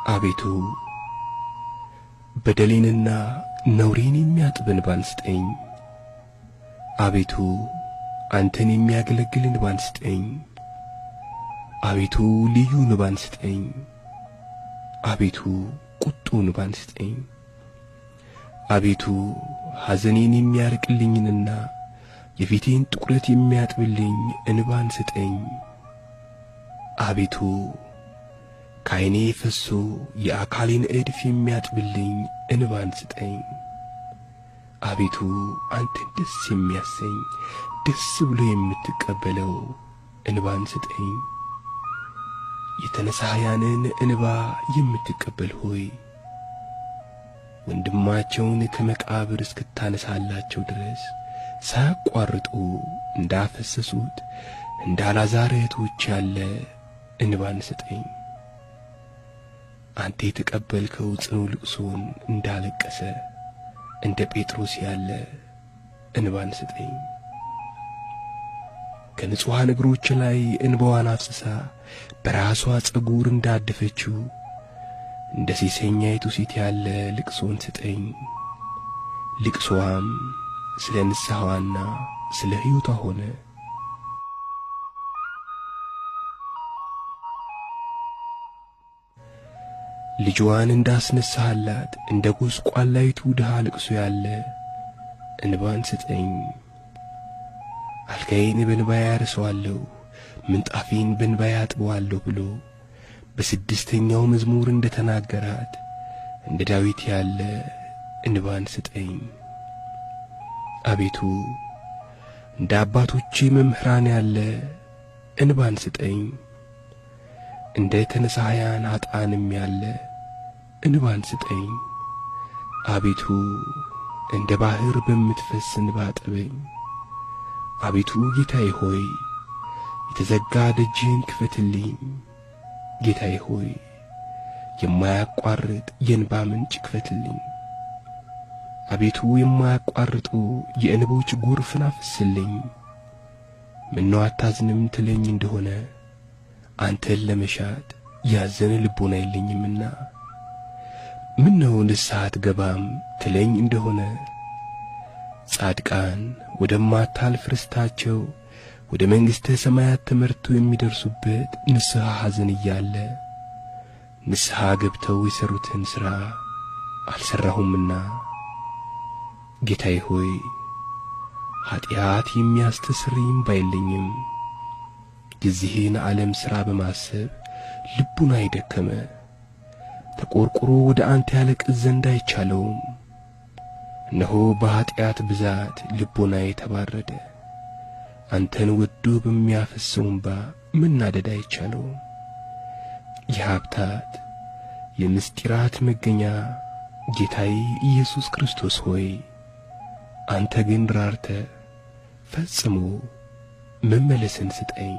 አቤቱ በደሌንና ነውሬን የሚያጥብ እንባን ስጠኝ። አቤቱ አንተን የሚያገለግል እንባን ስጠኝ። አቤቱ ልዩ እንባን ስጠኝ። አቤቱ ቁጡ እንባን ስጠኝ። አቤቱ ሐዘኔን የሚያርቅልኝንና የፊቴን ጥቁረት የሚያጥብልኝ እንባን ስጠኝ። አቤቱ ከዓይኔ ፈሶ የአካሌን እድፍ የሚያጥብልኝ እንባን ስጠኝ። አቤቱ አንተን ደስ የሚያሰኝ ደስ ብሎ የምትቀበለው እንባን ስጠኝ። የተነሳያንን እንባ የምትቀበል ሆይ ወንድማቸውን ከመቃብር እስክታነሳላቸው ድረስ ሳያቋርጡ እንዳፈሰሱት እንደ አልዓዛር እህቶች ያለ እንባን ስጠኝ። አንተ የተቀበልከው ጽኑ ልቅሶን እንዳለቀሰ እንደ ጴጥሮስ ያለ እንባን ስጠኝ። ከንጹሐን እግሮች ላይ እንባዋን አፍስሳ በራሷ ጸጉር እንዳደፈችው እንደ ሴሰኛይቱ ሴት ያለ ልቅሶን ስጠኝ። ልቅሶዋም ስለ ንስሐዋና ስለ ሕይወቷ ሆነ። ልጅዋን እንዳስነሳላት እንደ ጐስቋላይቱ ድሃ ልቅሶ ያለ እንባን ስጠኝ። አልጋዬን በእንባዬ አርሰዋለሁ፣ ምንጣፌን በእንባዬ አጥበዋለሁ ብሎ በስድስተኛው መዝሙር እንደ ተናገራት እንደ ዳዊት ያለ እንባን ስጠኝ። አቤቱ እንደ አባቶቼ መምህራን ያለ እንባን ስጠኝ። እንደ ተነሳያን ኃጥአንም ያለ እንባን ስጠኝ። አቤቱ እንደ ባሕር በምትፈስ እንባ አጥበኝ። አቤቱ ጌታዬ ሆይ የተዘጋ ደጅህን ክፈትልኝ። ጌታዬ ሆይ የማያቋርጥ የእንባ ምንጭ ክፈትልኝ። አቤቱ የማያቋርጡ የእንቦች ጎርፍን አፍስልኝ። ምነው አታዝንም ትለኝ እንደሆነ አንተን ለመሻት ያዘነ ልቦና የለኝምና፣ ምነው ንስሐ አትገባም ትለኝ እንደሆነ ጻድቃን ወደማታልፍ ርስታቸው ወደ መንግሥተ ሰማያት ተመርተው የሚደርሱበት ንስሐ ሐዘን እያለ ንስሐ ገብተው የሠሩትን ሥራ አልሠራሁምና፣ ጌታዬ ሆይ ኀጢአት የሚያስተሰርይ እምባ የለኝም። የዚህን ዓለም ሥራ በማሰብ ልቡናዬ ደከመ። ተቈርቁሮ ወደ አንተ ያለቅስ ዘንድ አይቻለውም። እነሆ በኀጢአት ብዛት ልቦናዬ ተባረደ። አንተን ወዶ በሚያፈስሰው እምባ መናደድ አይቻለውም። የሀብታት የምስጢራት መገኛ ጌታዬ ኢየሱስ ክርስቶስ ሆይ አንተ ግን ራርተ ፈጽሞ መመለስን ስጠኝ።